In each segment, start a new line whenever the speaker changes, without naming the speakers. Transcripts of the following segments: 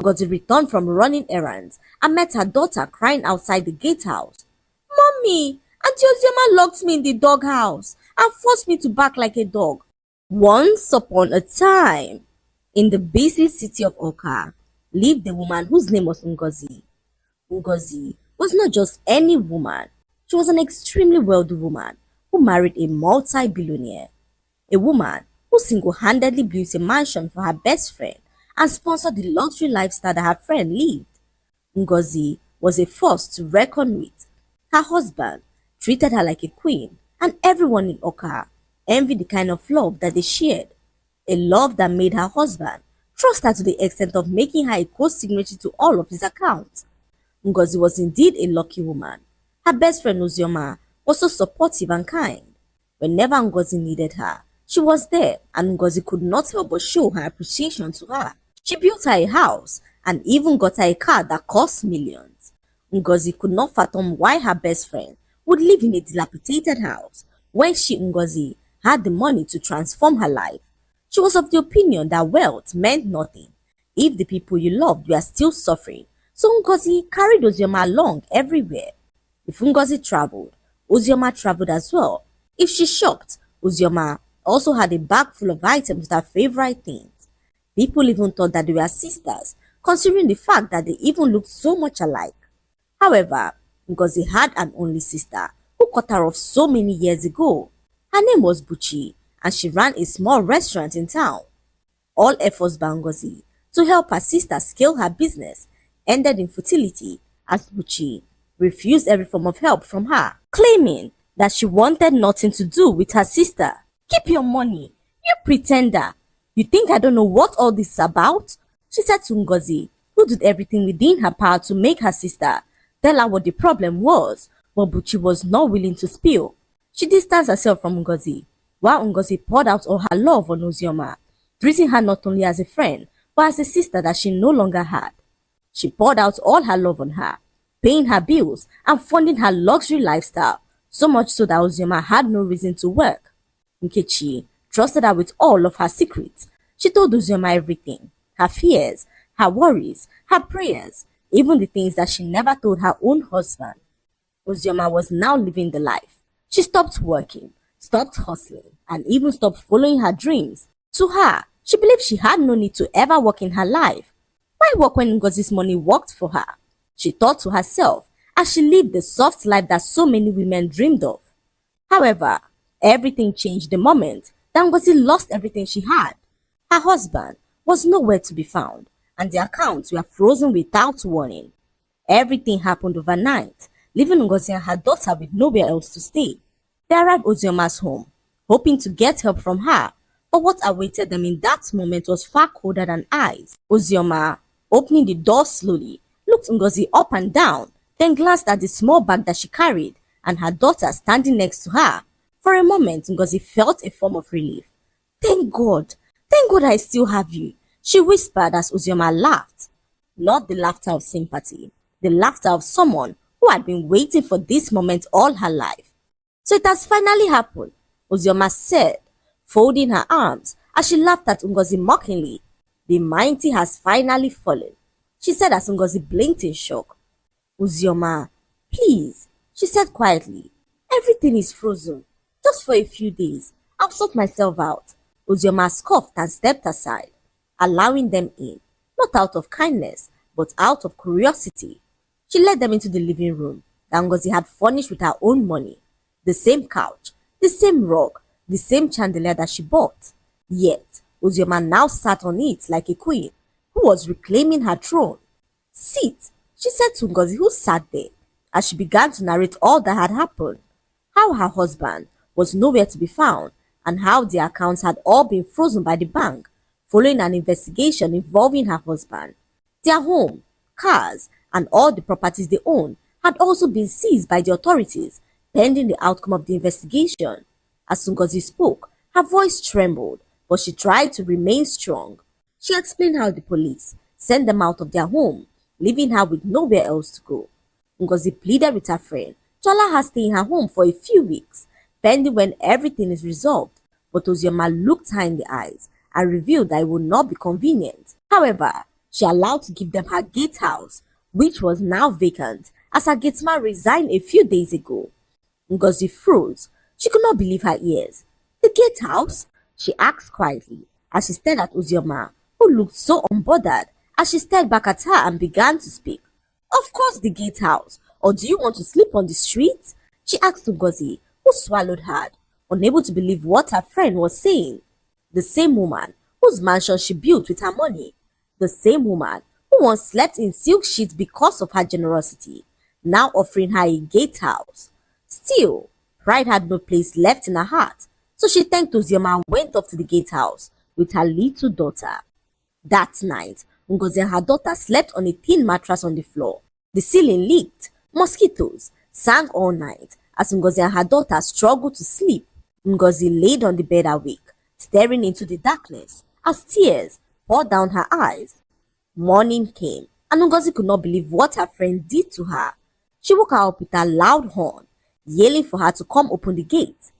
Ngozi returned from running errands and met her daughter crying outside the gatehouse. "Mommy, Auntie Ozioma locked me in the doghouse and forced me to bark like a dog." Once upon a time, in the busy city of Oka, lived a woman whose name was Ngozi. Ngozi was not just any woman. She was an extremely wealthy woman who married a multi-billionaire. A woman who single-handedly built a mansion for her best friend and sponsored the luxury lifestyle that her friend lived. Ngozi was a force to reckon with. Her husband treated her like a queen, and everyone in Oka envied the kind of love that they shared. A love that made her husband trust her to the extent of making her a co-signatory to all of his accounts. Ngozi was indeed a lucky woman. Her best friend Ozioma was so supportive and kind. Whenever Ngozi needed her, she was there, and Ngozi could not help but show her appreciation to her. She built her a house and even got her a car that cost millions. Ngozi could not fathom why her best friend would live in a dilapidated house when she, Ngozi, had the money to transform her life. She was of the opinion that wealth meant nothing if the people you loved were still suffering, so Ngozi carried Ozioma along everywhere. If Ngozi traveled, Ozioma traveled as well. If she shopped, Ozioma also had a bag full of items with her favorite things. People even thought that they were sisters, considering the fact that they even looked so much alike. However, Ngozi had an only sister who cut her off so many years ago. Her name was Buchi, and she ran a small restaurant in town. All efforts by Ngozi to help her sister scale her business ended in futility as Buchi refused every form of help from her, claiming that she wanted nothing to do with her sister. "Keep your money, you pretender. You think I don't know what all this is about?" she said to Ngozi, who did everything within her power to make her sister tell her what the problem was, but Buchi was not willing to spill. She distanced herself from Ngozi, while Ngozi poured out all her love on Ozioma, treating her not only as a friend, but as a sister that she no longer had. She poured out all her love on her, paying her bills and funding her luxury lifestyle, so much so that Ozioma had no reason to work. Nkechi trusted her with all of her secrets. She told Ozioma everything, her fears, her worries, her prayers, even the things that she never told her own husband. Ozioma was now living the life. She stopped working, stopped hustling, and even stopped following her dreams. To her, she believed she had no need to ever work in her life. Why work when Ngozi's money worked for her? She thought to herself as she lived the soft life that so many women dreamed of. However, everything changed the moment that Ngozi lost everything she had. Her husband was nowhere to be found, and the accounts were frozen without warning. Everything happened overnight, leaving Ngozi and her daughter with nowhere else to stay. They arrived at Ozioma's home, hoping to get help from her, but what awaited them in that moment was far colder than ice. Ozioma, opening the door slowly, looked Ngozi up and down, then glanced at the small bag that she carried and her daughter standing next to her. For a moment, Ngozi felt a form of relief. Thank God I still have you," she whispered as Ozioma laughed. Not the laughter of sympathy, the laughter of someone who had been waiting for this moment all her life. "So it has finally happened," Ozioma said, folding her arms as she laughed at Ngozi mockingly. "The mighty has finally fallen," she said as Ngozi blinked in shock. "Ozioma, please," she said quietly. "Everything is frozen. Just for a few days. I'll sort myself out." Ozioma scoffed and stepped aside, allowing them in, not out of kindness, but out of curiosity. She led them into the living room that Ngozi had furnished with her own money. The same couch, the same rug, the same chandelier that she bought. Yet, Ozioma now sat on it like a queen who was reclaiming her throne. "Sit," she said to Ngozi, who sat there, as she began to narrate all that had happened. How her husband was nowhere to be found, and how the accounts had all been frozen by the bank following an investigation involving her husband. Their home, cars, and all the properties they owned had also been seized by the authorities pending the outcome of the investigation. As Ngozi spoke, her voice trembled, but she tried to remain strong. She explained how the police sent them out of their home, leaving her with nowhere else to go. Ngozi pleaded with her friend to allow her stay in her home for a few weeks, pending when everything is resolved, but Ozioma looked her in the eyes and revealed that it would not be convenient. However, she allowed to give them her gatehouse, which was now vacant as her gateman resigned a few days ago. Ngozi froze. She could not believe her ears. The gatehouse? She asked quietly as she stared at Uzioma, who looked so unbothered as she stared back at her and began to speak. Of course the gatehouse. Or do you want to sleep on the street? She asked Ngozi, who swallowed hard, unable to believe what her friend was saying. The same woman whose mansion she built with her money. The same woman who once slept in silk sheets because of her generosity, now offering her a gatehouse. Still, pride had no place left in her heart, so she thanked Uzioma and went off to the gatehouse with her little daughter. That night, Ngozi and her daughter slept on a thin mattress on the floor. The ceiling leaked. Mosquitoes sang all night as Ngozi and her daughter struggled to sleep. Ngozi laid on the bed awake, staring into the darkness as tears poured down her eyes. Morning came, and Ngozi could not believe what her friend did to her. She woke her up with a loud horn, yelling for her to come open the gate.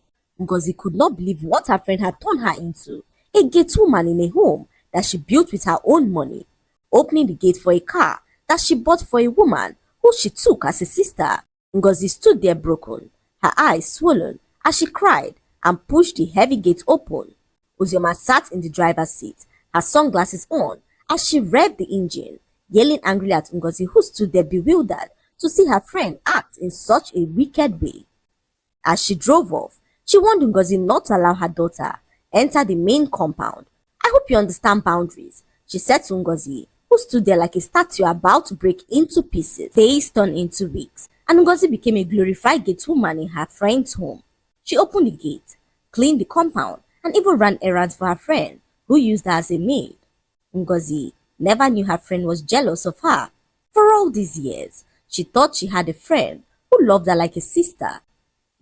Ngozi could not believe what her friend had turned her into, a gate woman in a home that she built with her own money, opening the gate for a car that she bought for a woman who she took as a sister. Ngozi stood there broken, her eyes swollen as she cried and pushed the heavy gate open. Uzioma sat in the driver's seat, her sunglasses on, as she revved the engine, yelling angrily at Ngozi, who stood there bewildered to see her friend act in such a wicked way. As she drove off, she warned Ngozi not to allow her daughter enter the main compound. I hope you understand boundaries, she said to Ngozi, who stood there like a statue about to break into pieces. Days turned into weeks, and Ngozi became a glorified gate woman in her friend's home. She opened the gate, cleaned the compound, and even ran errands for her friend, who used her as a maid. Ngozi never knew her friend was jealous of her. For all these years, she thought she had a friend who loved her like a sister.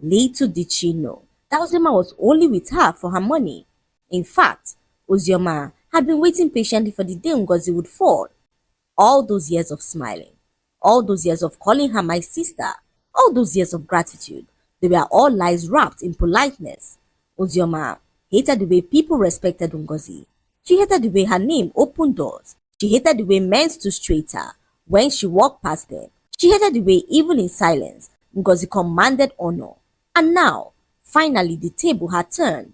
Little did she know that Uzioma was only with her for her money. In fact, Uzioma had been waiting patiently for the day Ngozi would fall. All those years of smiling, all those years of calling her my sister, all those years of gratitude, they were all lies wrapped in politeness. Uzioma hated the way people respected Ngozi. She hated the way her name opened doors. She hated the way men stood straighter when she walked past them. She hated the way, even in silence, Ngozi commanded honor. And now, finally, the table had turned.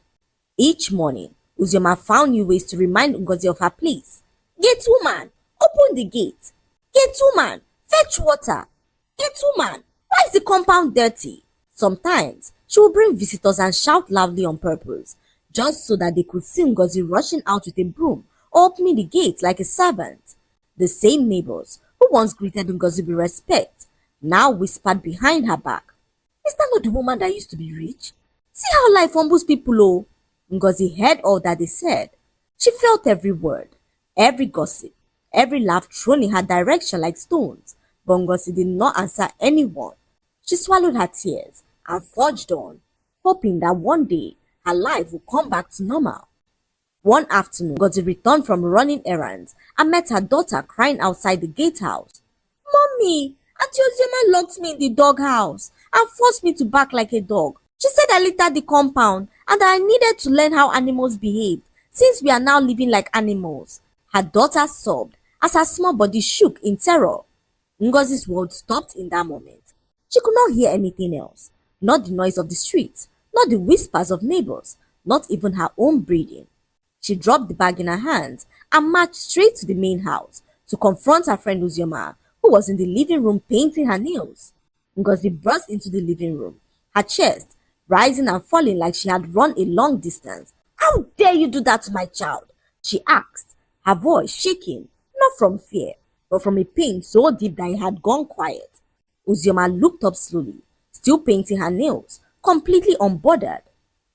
Each morning, Uzioma found new ways to remind Ngozi of her place. Gate woman, open the gate. Gate woman, fetch water. Gate woman, why is the compound dirty? Sometimes, she would bring visitors and shout loudly on purpose, just so that they could see Ngozi rushing out with a broom or opening the gate like a servant. The same neighbors who once greeted Ngozi with respect now whispered behind her back, "Is that not the woman that used to be rich? See how life humbles people, oh." Ngozi heard all that they said. She felt every word, every gossip, every laugh thrown in her direction like stones, but Ngozi did not answer anyone. She swallowed her tears and forged on, hoping that one day her life would come back to normal. One afternoon, Ngozi returned from running errands and met her daughter crying outside the gatehouse. "Mommy, Auntie Uzioma locked me in the doghouse and forced me to bark like a dog. She said I littered the compound and that I needed to learn how animals behave since we are now living like animals." Her daughter sobbed as her small body shook in terror. Ngozi's world stopped in that moment. She could not hear anything else, not the noise of the streets, not the whispers of neighbors, not even her own breathing. She dropped the bag in her hands and marched straight to the main house to confront her friend Uzioma, who was in the living room painting her nails. Ngozi burst into the living room, her chest rising and falling like she had run a long distance. "How dare you do that to my child?" she asked, her voice shaking, not from fear, but from a pain so deep that it had gone quiet. Uzioma looked up slowly, still painting her nails, completely unbothered.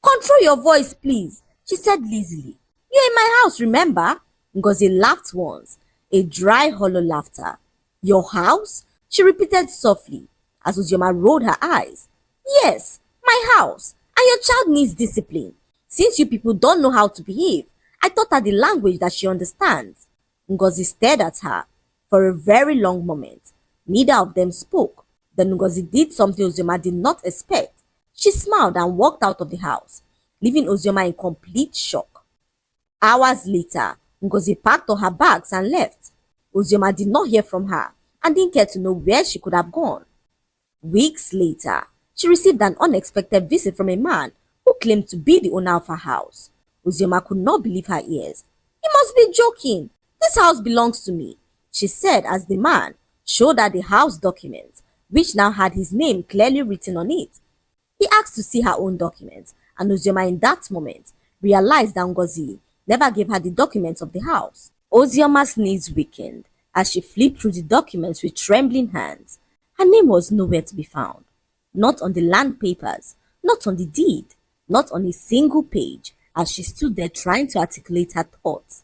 "Control your voice, please," she said lazily. "You're in my house, remember?" Ngozi laughed once, a dry, hollow laughter. "Your house?" she repeated softly, as Uzioma rolled her eyes. "Yes, my house, and your child needs discipline. Since you people don't know how to behave, I taught her the language that she understands." Ngozi stared at her for a very long moment. Neither of them spoke. Then Ngozi did something Uzioma did not expect. She smiled and walked out of the house, leaving Uzioma in complete shock. Hours later, Ngozi packed all her bags and left. Ozioma did not hear from her and didn't care to know where she could have gone. Weeks later, she received an unexpected visit from a man who claimed to be the owner of her house. Ozioma could not believe her ears. "He must be joking. This house belongs to me," she said as the man showed her the house documents, which now had his name clearly written on it. He asked to see her own documents, and Ozioma in that moment realized that Ngozi never gave her the documents of the house. Ozioma's knees weakened as she flipped through the documents with trembling hands. Her name was nowhere to be found. Not on the land papers, not on the deed, not on a single page, as she stood there trying to articulate her thoughts.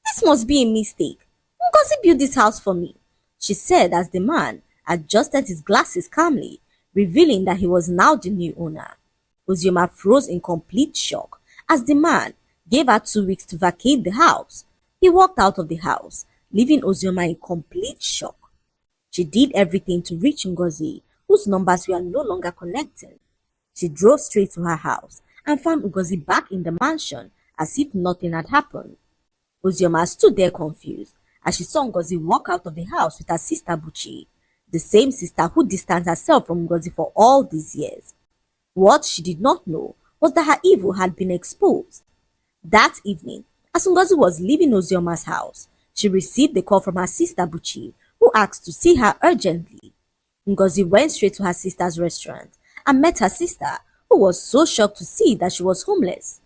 "This must be a mistake. Ngozi built this house for me," she said as the man adjusted his glasses calmly, revealing that he was now the new owner. Ozioma froze in complete shock as the man gave her 2 weeks to vacate the house. He walked out of the house, leaving Ozioma in complete shock. She did everything to reach Ngozi, whose numbers were no longer connecting. She drove straight to her house and found Ngozi back in the mansion as if nothing had happened. Ozioma stood there confused as she saw Ngozi walk out of the house with her sister Buchi, the same sister who distanced herself from Ngozi for all these years. What she did not know was that her evil had been exposed. That evening, as Ngozi was leaving Ozioma's house, she received a call from her sister Buchi, who asked to see her urgently. Ngozi went straight to her sister's restaurant and met her sister, who was so shocked to see that she was homeless.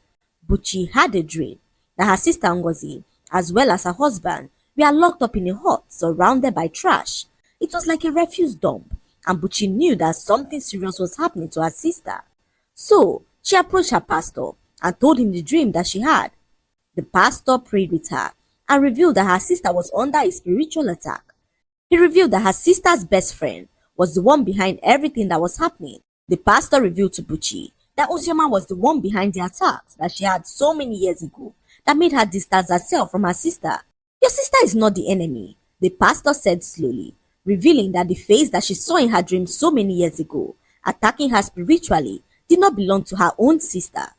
Buchi had a dream that her sister Ngozi, as well as her husband, were locked up in a hut surrounded by trash. It was like a refuse dump, and Buchi knew that something serious was happening to her sister. So, she approached her pastor and told him the dream that she had. The pastor prayed with her and revealed that her sister was under a spiritual attack. He revealed that her sister's best friend was the one behind everything that was happening. The pastor revealed to Buchi that Ozioma was the one behind the attacks that she had so many years ago that made her distance herself from her sister. "Your sister is not the enemy," the pastor said slowly, revealing that the face that she saw in her dream so many years ago, attacking her spiritually, did not belong to her own sister.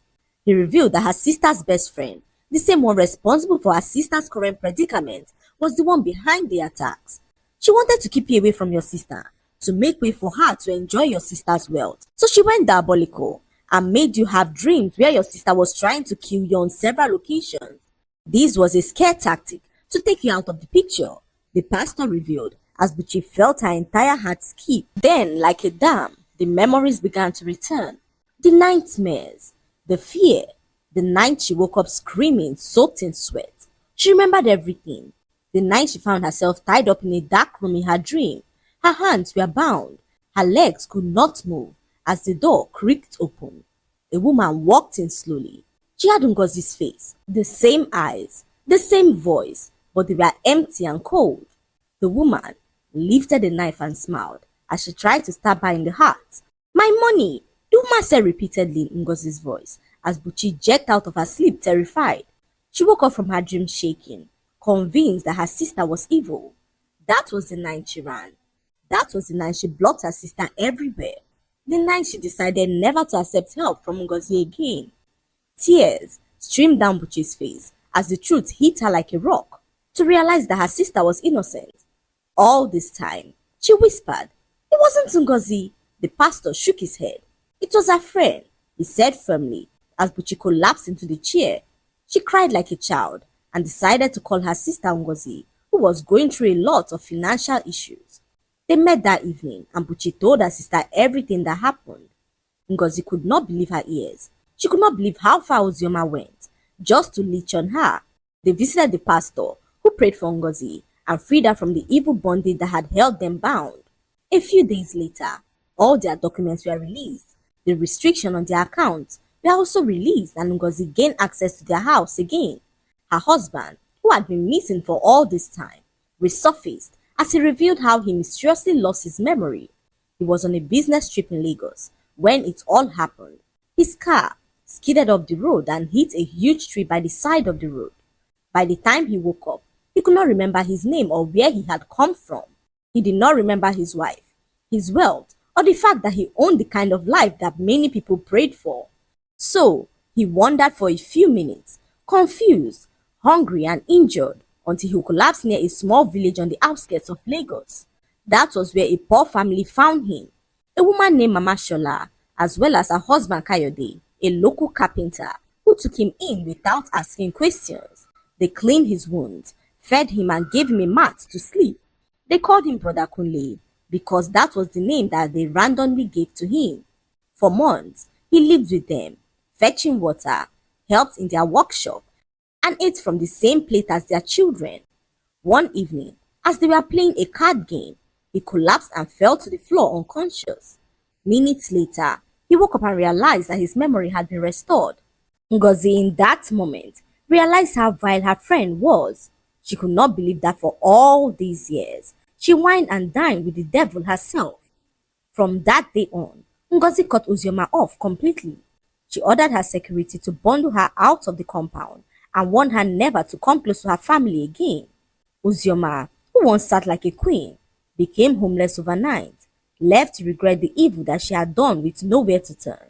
He revealed that her sister's best friend, the same one responsible for her sister's current predicament, was the one behind the attacks. She wanted to keep you away from your sister, to make way for her to enjoy your sister's wealth. So she went diabolical and made you have dreams where your sister was trying to kill you on several occasions. This was a scare tactic to take you out of the picture, the pastor revealed, as Buchi felt her entire heart skip. Then, like a dam, the memories began to return. The nightmares, the fear, the night she woke up screaming, soaked in sweat. She remembered everything. The night she found herself tied up in a dark room in her dream. Her hands were bound. Her legs could not move as the door creaked open. A woman walked in slowly. She had Ngozi's face, the same eyes, the same voice, but they were empty and cold. The woman lifted a knife and smiled as she tried to stab her in the heart. "My money!" the woman said repeatedly in Ngozi's voice as Buchi jerked out of her sleep terrified. She woke up from her dream shaking, convinced that her sister was evil. That was the night she ran. That was the night she blocked her sister everywhere. The night she decided never to accept help from Ngozi again. Tears streamed down Buchi's face as the truth hit her like a rock, to realize that her sister was innocent. All this time, she whispered, "It wasn't Ngozi." The pastor shook his head. "It was her friend," he said firmly, as Buchi collapsed into the chair. She cried like a child and decided to call her sister Ngozi, who was going through a lot of financial issues. They met that evening and Buchi told her sister everything that happened. Ngozi could not believe her ears. She could not believe how far Ozioma went, just to leech on her. They visited the pastor, who prayed for Ngozi and freed her from the evil bondage that had held them bound. A few days later, all their documents were released. The restriction on their accounts were also released and Ngozi gained access to their house again. Her husband, who had been missing for all this time, resurfaced as he revealed how he mysteriously lost his memory. He was on a business trip in Lagos when it all happened. His car skidded off the road and hit a huge tree by the side of the road. By the time he woke up, he could not remember his name or where he had come from. He did not remember his wife, his wealth, or the fact that he owned the kind of life that many people prayed for. So, he wandered for a few minutes, confused, hungry and injured, until he collapsed near a small village on the outskirts of Lagos. That was where a poor family found him. A woman named Mama Shola, as well as her husband Kayode, a local carpenter, who took him in without asking questions. They cleaned his wounds, fed him and gave him a mat to sleep. They called him Brother Kunle because that was the name that they randomly gave to him. For months, he lived with them, fetching water, helped in their workshop, and ate from the same plate as their children. One evening, as they were playing a card game, he collapsed and fell to the floor unconscious. Minutes later, he woke up and realized that his memory had been restored. Ngozi, in that moment, realized how vile her friend was. She could not believe that for all these years, she wined and dined with the devil herself. From that day on, Ngozi cut Uzioma off completely. She ordered her security to bundle her out of the compound and warned her never to come close to her family again. Uzioma, who once sat like a queen, became homeless overnight, left to regret the evil that she had done with nowhere to turn.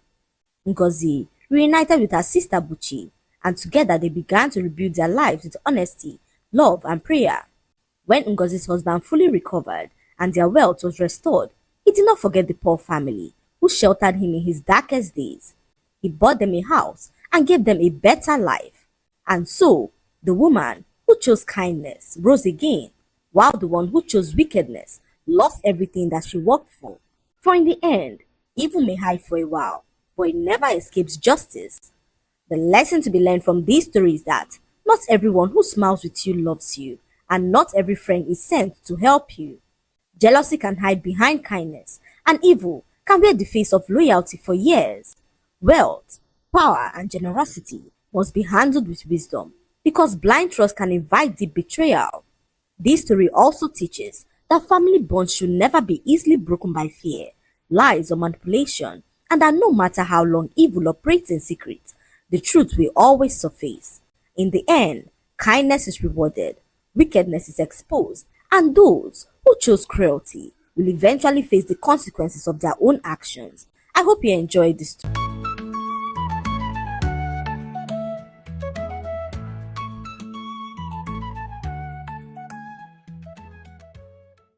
Ngozi reunited with her sister Buchi, and together they began to rebuild their lives with honesty, love, and prayer. When Ngozi's husband fully recovered and their wealth was restored, he did not forget the poor family who sheltered him in his darkest days. He bought them a house and gave them a better life. And so, the woman who chose kindness rose again, while the one who chose wickedness lost everything that she worked for. For in the end, evil may hide for a while, but it never escapes justice. The lesson to be learned from these stories is that not everyone who smiles with you loves you, and not every friend is sent to help you. Jealousy can hide behind kindness, and evil can wear the face of loyalty for years. Wealth, power, and generosity must be handled with wisdom, because blind trust can invite deep betrayal. This story also teaches that family bonds should never be easily broken by fear, lies, or manipulation, and that no matter how long evil operates in secret, the truth will always surface. In the end, kindness is rewarded, wickedness is exposed, and those who chose cruelty will eventually face the consequences of their own actions. I hope you enjoyed this story.